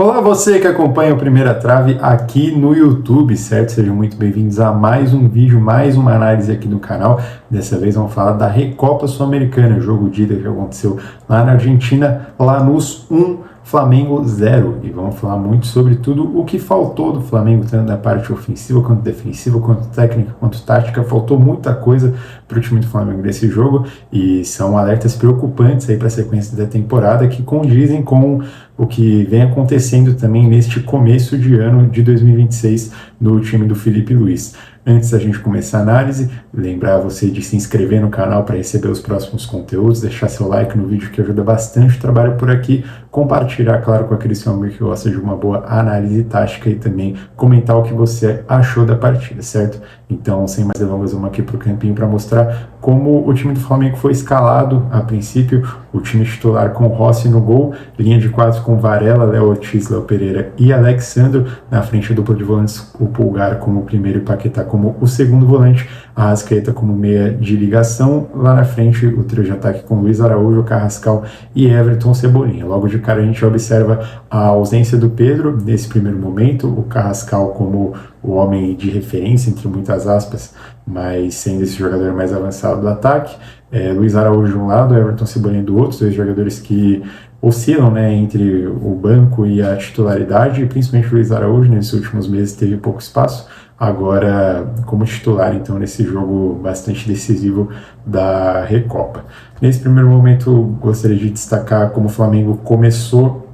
Olá, você que acompanha o Primeira Trave aqui no YouTube, certo? Sejam muito bem-vindos a mais um vídeo, mais uma análise aqui do canal. Dessa vez vamos falar da Recopa Sul-Americana, jogo de ida que aconteceu lá na Argentina, Lanús 1, Flamengo 0. E vamos falar muito sobre tudo o que faltou do Flamengo, tanto da parte ofensiva, quanto defensiva, quanto técnica, quanto tática. Faltou muita coisa para o time do Flamengo nesse jogo e são alertas preocupantes aí para a sequência da temporada que condizem com o que vem acontecendo também neste começo de ano de 2026 no time do Felipe Luiz. Antes da gente começar a análise, lembrar você de se inscrever no canal para receber os próximos conteúdos, deixar seu like no vídeo que ajuda bastante o trabalho por aqui, compartilhar, claro, com aquele seu amigo que gosta de uma boa análise tática e também comentar o que você achou da partida, certo? Então, sem mais delongas, vamos aqui para o campinho para mostrar como o time do Flamengo foi escalado a princípio. O time titular com Rossi no gol, linha de 4 com Varela, Léo Ortiz, Léo Pereira e Alex Sandro, na frente a dupla de volantes, o Pulgar como o primeiro e Paquetá como o segundo volante, a Arrascaeta como meia de ligação, lá na frente o trio de ataque com Luiz Araújo, Carrascal e Everton Cebolinha. Logo de cara a gente observa a ausência do Pedro nesse primeiro momento, o Carrascal como o homem de referência, entre muitas aspas, mas sendo esse jogador mais avançado do ataque, Luiz Araújo de um lado, Everton Cebolinha do outro, dois jogadores que oscilam, né, entre o banco e a titularidade, e principalmente o Luiz Araújo nesses últimos meses teve pouco espaço, agora como titular então nesse jogo bastante decisivo da Recopa. Nesse primeiro momento gostaria de destacar como o Flamengo começou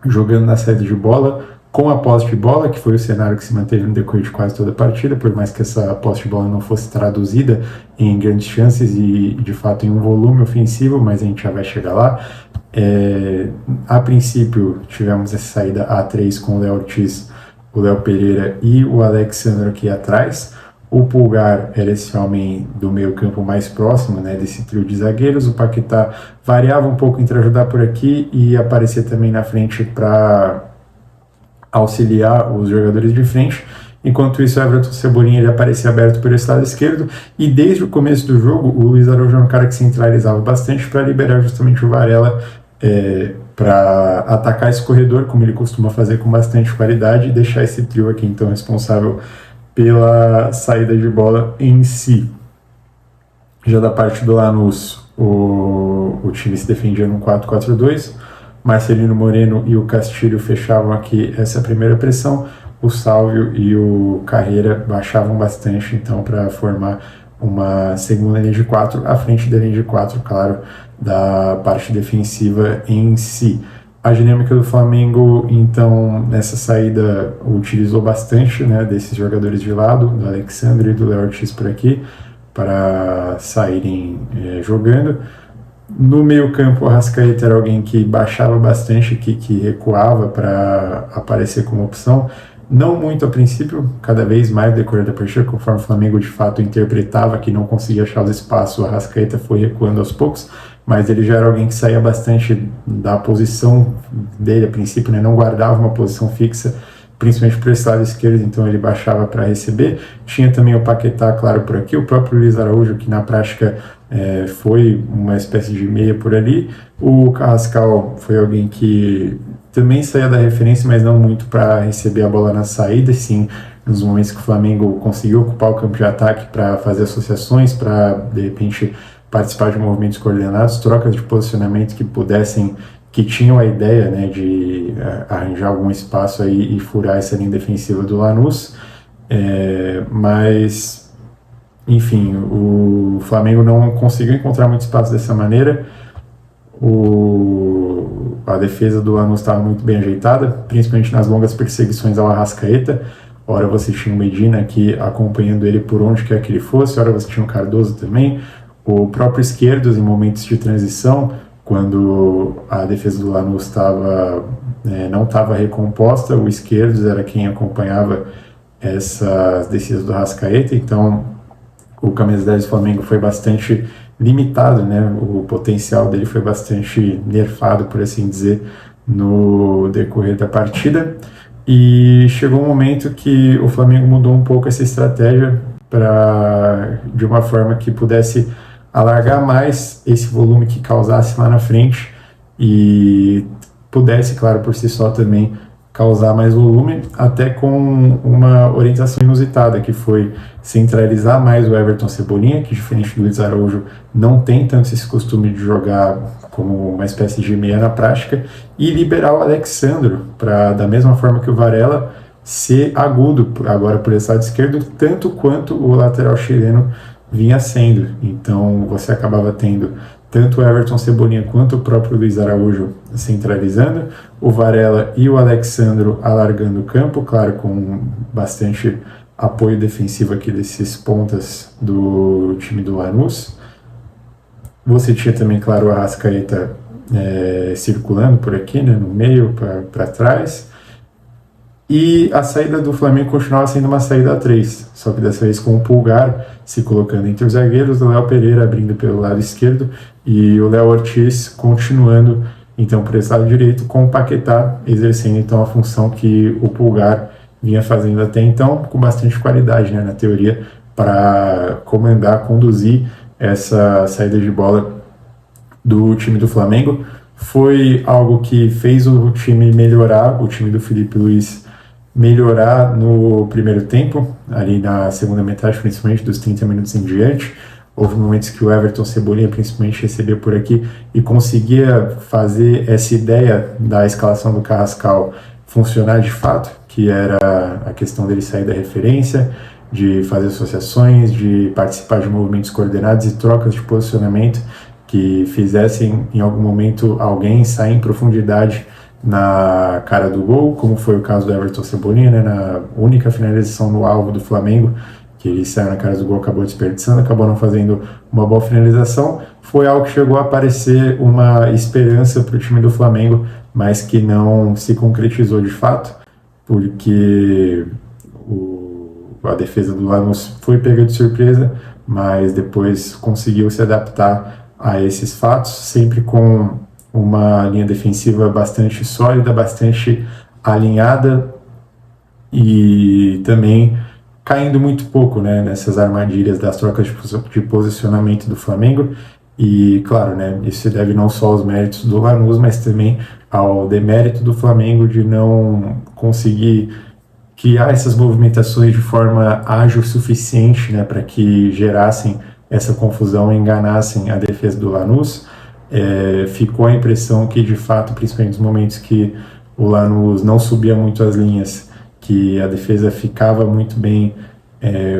jogando na saída de bola, com a posse de bola, que foi o cenário que se manteve no decorrer de quase toda a partida, por mais que essa posse de bola não fosse traduzida em grandes chances e, de fato, em um volume ofensivo, mas a gente já vai chegar lá. A princípio, tivemos essa saída A3 com o Léo Ortiz, o Léo Pereira e o Alex Sandro aqui atrás. O Pulgar era esse homem do meio campo mais próximo, né, desse trio de zagueiros. O Paquetá variava um pouco entre ajudar por aqui e aparecer também na frente para auxiliar os jogadores de frente. Enquanto isso, o Everton Cebolinha ele aparecia aberto por esse lado esquerdo, e desde o começo do jogo o Luiz Araújo é um cara que centralizava bastante para liberar justamente o Varela para atacar esse corredor, como ele costuma fazer com bastante qualidade, e deixar esse trio aqui então responsável pela saída de bola em si. Já da parte do Lanús, o time se defendia no 4-4-2, Marcelino Moreno e o Castilho fechavam aqui essa primeira pressão, o Sálvio e o Carreira baixavam bastante, então, para formar uma segunda linha de 4, à frente da linha de 4, claro, da parte defensiva em si. A dinâmica do Flamengo, então, nessa saída, utilizou bastante, né, desses jogadores de lado, do Alexandre e do Léo Ortiz por aqui, para saírem jogando. No meio campo, o Arrascaeta era alguém que baixava bastante, que recuava para aparecer como opção. Não muito a princípio, cada vez mais no decorrer da partida, conforme o Flamengo de fato interpretava que não conseguia achar os espaços, o Arrascaeta foi recuando aos poucos, mas ele já era alguém que saía bastante da posição dele a princípio, né? Não guardava uma posição fixa, principalmente por esse lado esquerdo, então ele baixava para receber. Tinha também o Paquetá, claro, por aqui, o próprio Luiz Araújo, que na prática foi uma espécie de meia por ali. O Carrascal foi alguém que também saía da referência, mas não muito para receber a bola na saída, sim, nos momentos que o Flamengo conseguiu ocupar o campo de ataque para fazer associações, para, de repente, participar de movimentos coordenados, trocas de posicionamento que tinham a ideia, né, de arranjar algum espaço aí e furar essa linha defensiva do Lanús, mas enfim, o Flamengo não conseguiu encontrar muito espaço dessa maneira. A defesa do Lanús estava muito bem ajeitada, principalmente nas longas perseguições ao Arrascaeta. Ora você tinha o Medina aqui acompanhando ele por onde quer que ele fosse, ora você tinha o Cardoso também, o próprio Esquerdos em momentos de transição, quando a defesa do Lanús não estava recomposta, o Esquerdos era quem acompanhava essas descidas do Arrascaeta, então o camisa 10 do Flamengo foi bastante limitado, né? O potencial dele foi bastante nerfado, por assim dizer, no decorrer da partida, e chegou um momento que o Flamengo mudou um pouco essa estratégia de uma forma que pudesse alargar mais esse volume que causasse lá na frente e pudesse, claro, por si só também causar mais volume, até com uma orientação inusitada, que foi centralizar mais o Everton Cebolinha, que diferente do Luiz Araújo não tem tanto esse costume de jogar como uma espécie de meia na prática, e liberar o Alex Sandro, para da mesma forma que o Varela, ser agudo agora por esse lado esquerdo, tanto quanto o lateral chileno vinha sendo. Então você acabava tendo tanto o Everton Cebolinha quanto o próprio Luiz Araújo centralizando, o Varela e o Alex Sandro alargando o campo, claro, com bastante apoio defensivo aqui desses pontas do time do Lanús. Você tinha também, claro, o Arrascaeta circulando por aqui, né, no meio, para trás. E a saída do Flamengo continuava sendo uma saída a 3, só que dessa vez com o Pulgar se colocando entre os zagueiros, o Léo Pereira abrindo pelo lado esquerdo e o Léo Ortiz continuando então por esse lado direito, com o Paquetá exercendo então a função que o Pulgar vinha fazendo até então, com bastante qualidade, né, na teoria, para comandar, conduzir essa saída de bola do time do Flamengo. Foi algo que fez o time melhorar, o time do Felipe Luiz melhorar no primeiro tempo, ali na segunda metade, principalmente dos 30 minutos em diante. Houve momentos que o Everton Cebolinha principalmente recebia por aqui e conseguia fazer essa ideia da escalação do Carrascal funcionar de fato, que era a questão dele sair da referência, de fazer associações, de participar de movimentos coordenados e trocas de posicionamento que fizessem em algum momento alguém sair em profundidade na cara do gol, como foi o caso do Everton Cebolinha, né, na única finalização no alvo do Flamengo, que ele saiu na cara do gol, acabou desperdiçando, acabou não fazendo uma boa finalização. Foi algo que chegou a parecer uma esperança para o time do Flamengo, mas que não se concretizou de fato, porque a defesa do Lanús foi pega de surpresa, mas depois conseguiu se adaptar a esses fatos, sempre com uma linha defensiva bastante sólida, bastante alinhada e também caindo muito pouco, né, nessas armadilhas das trocas de posicionamento do Flamengo. E, claro, né, isso se deve não só aos méritos do Lanús, mas também ao demérito do Flamengo de não conseguir criar essas movimentações de forma ágil o suficiente, né, para que gerassem essa confusão e enganassem a defesa do Lanús. Ficou a impressão que, de fato, principalmente nos momentos que o Lanús não subia muito as linhas, que a defesa ficava muito bem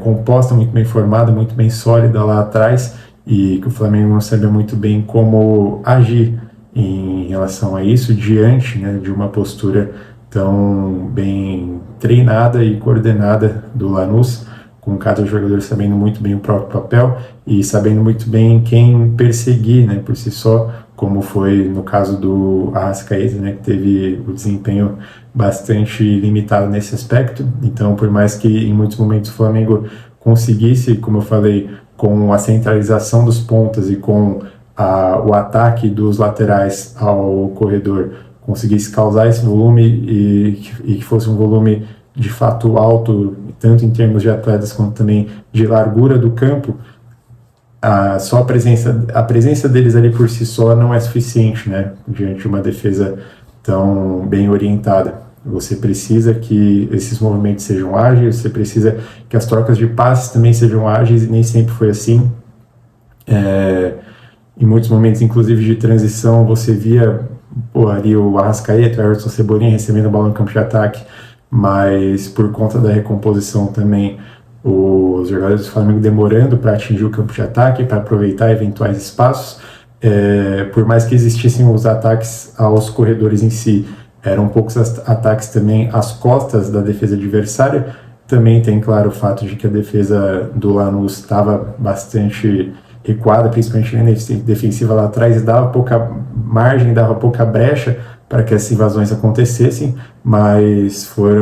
composta, muito bem formada, muito bem sólida lá atrás, e que o Flamengo não sabia muito bem como agir em relação a isso, diante, né, de uma postura tão bem treinada e coordenada do Lanús, com cada jogador sabendo muito bem o próprio papel e sabendo muito bem quem perseguir, né, por si só, como foi no caso do Arrascaeta, né, que teve o desempenho bastante limitado nesse aspecto. Então, por mais que em muitos momentos o Flamengo conseguisse, como eu falei, com a centralização dos pontas e com o ataque dos laterais ao corredor, conseguisse causar esse volume e que fosse um volume de fato alto, tanto em termos de atletas quanto também de largura do campo, só a presença deles ali por si só não é suficiente, né, diante de uma defesa tão bem orientada. Você precisa que esses movimentos sejam ágeis, você precisa que as trocas de passes também sejam ágeis, e nem sempre foi assim. Em muitos momentos, inclusive de transição, você via ali o Arrascaeta, o Everton Cebolinha recebendo a bola no campo de ataque, mas por conta da recomposição também, os jogadores do Flamengo demorando para atingir o campo de ataque, para aproveitar eventuais espaços. Por mais que existissem os ataques aos corredores em si, eram poucos ataques também às costas da defesa adversária. Também tem, claro, o fato de que a defesa do Lanús estava bastante recuada, principalmente na defensiva lá atrás, dava pouca margem, dava pouca brecha para que essas invasões acontecessem, mas foi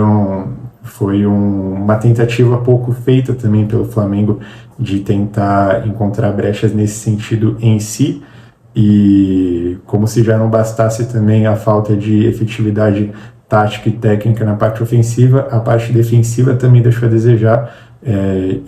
uma tentativa pouco feita também pelo Flamengo de tentar encontrar brechas nesse sentido em si, e como se já não bastasse também a falta de efetividade tática e técnica na parte ofensiva, a parte defensiva também deixou a desejar,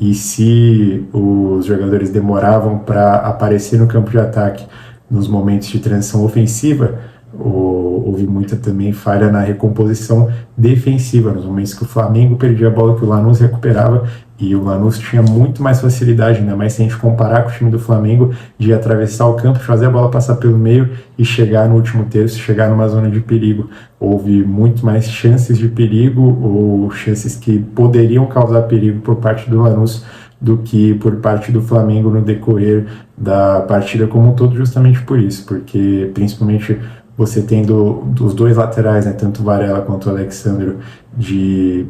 e se os jogadores demoravam para aparecer no campo de ataque nos momentos de transição ofensiva, o houve muita também falha na recomposição defensiva, nos momentos que o Flamengo perdia a bola, que o Lanús recuperava, e o Lanús tinha muito mais facilidade, ainda mais se a gente comparar com o time do Flamengo, de atravessar o campo, fazer a bola passar pelo meio e chegar no último terço, chegar numa zona de perigo. Houve muito mais chances de perigo, ou chances que poderiam causar perigo por parte do Lanús, do que por parte do Flamengo no decorrer da partida como um todo, justamente por isso, porque principalmente você tendo os dois laterais, né, tanto o Varela quanto o Alexandre, de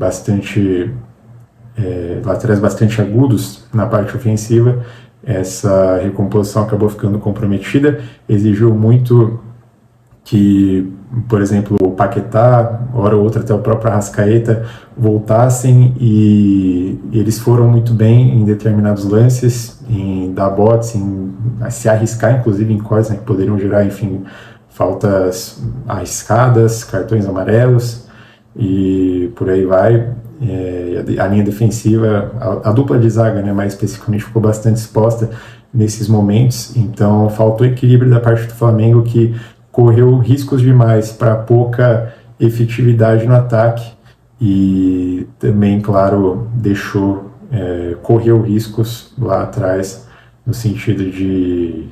laterais bastante agudos na parte ofensiva, essa recomposição acabou ficando comprometida, exigiu muito que, por exemplo, o Paquetá, hora ou outra até o próprio Arrascaeta, voltassem, e eles foram muito bem em determinados lances, em dar botes, em se arriscar, inclusive em cortes, né, que poderiam gerar, enfim, faltas arriscadas, cartões amarelos, e por aí vai. A linha defensiva, a dupla de zaga, né, mais especificamente, ficou bastante exposta nesses momentos, então faltou equilíbrio da parte do Flamengo, que correu riscos demais para pouca efetividade no ataque, e também, claro, correu riscos lá atrás, no sentido de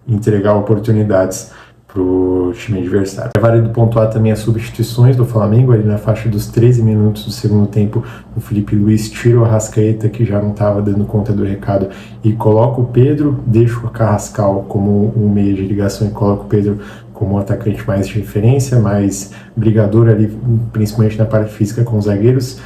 entregar oportunidades para o time adversário. É válido pontuar também as substituições do Flamengo, ali na faixa dos 13 minutos do segundo tempo, o Felipe Luiz tira o Arrascaeta, que já não estava dando conta do recado, e coloca o Pedro, deixa o Carrascal como um meio de ligação e coloca o Pedro como um atacante mais de referência, mais brigador ali, principalmente na parte física com os zagueiros.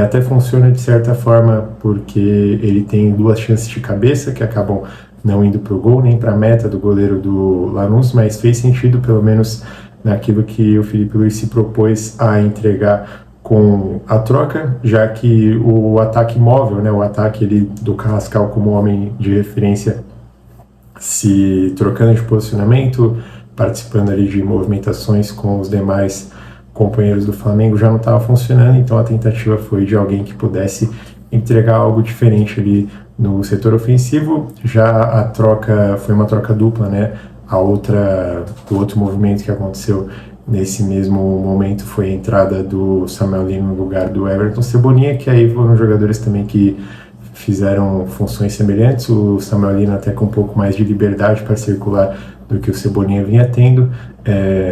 Até funciona de certa forma, porque ele tem duas chances de cabeça que acabam não indo para o gol, nem para a meta do goleiro do Lanús, mas fez sentido, pelo menos naquilo que o Felipe Luiz se propôs a entregar com a troca, já que o ataque móvel, né, o ataque do Carrascal como homem de referência, se trocando de posicionamento, participando ali de movimentações com os demais companheiros do Flamengo, já não estava funcionando, então a tentativa foi de alguém que pudesse entregar algo diferente ali no setor ofensivo. Já a troca foi uma troca dupla, né? O outro movimento que aconteceu nesse mesmo momento foi a entrada do Samuel Lino no lugar do Everton Cebolinha, que aí foram jogadores também que fizeram funções semelhantes, o Samuel Lino até com um pouco mais de liberdade para circular do que o Cebolinha vinha tendo,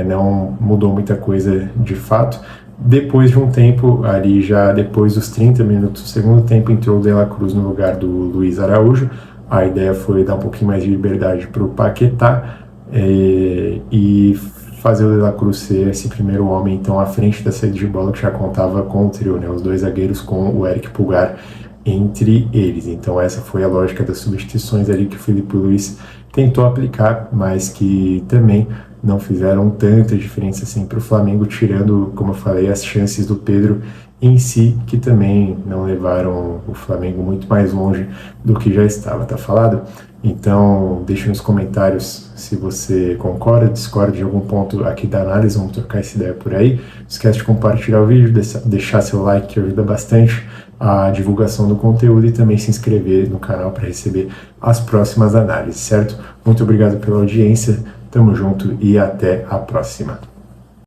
não mudou muita coisa de fato. Depois de um tempo, ali já depois dos 30 minutos do segundo tempo, entrou o De La Cruz no lugar do Luiz Araújo. A ideia foi dar um pouquinho mais de liberdade para o Paquetá e fazer o De La Cruz ser esse primeiro homem, então, à frente da saída de bola, que já contava com o trio, né, os dois zagueiros com o Eric Pulgar entre eles. Então essa foi a lógica das substituições ali que o Felipe Luiz tentou aplicar, mas que também não fizeram tanta diferença assim para o Flamengo, tirando, como eu falei, as chances do Pedro em si, que também não levaram o Flamengo muito mais longe do que já estava, tá falado? Então, deixe nos comentários se você concorda, discorda de algum ponto aqui da análise, vamos trocar essa ideia por aí. Não esquece de compartilhar o vídeo, deixar seu like, que ajuda bastante a divulgação do conteúdo, e também se inscrever no canal para receber as próximas análises, certo? Muito obrigado pela audiência, tamo junto e até a próxima.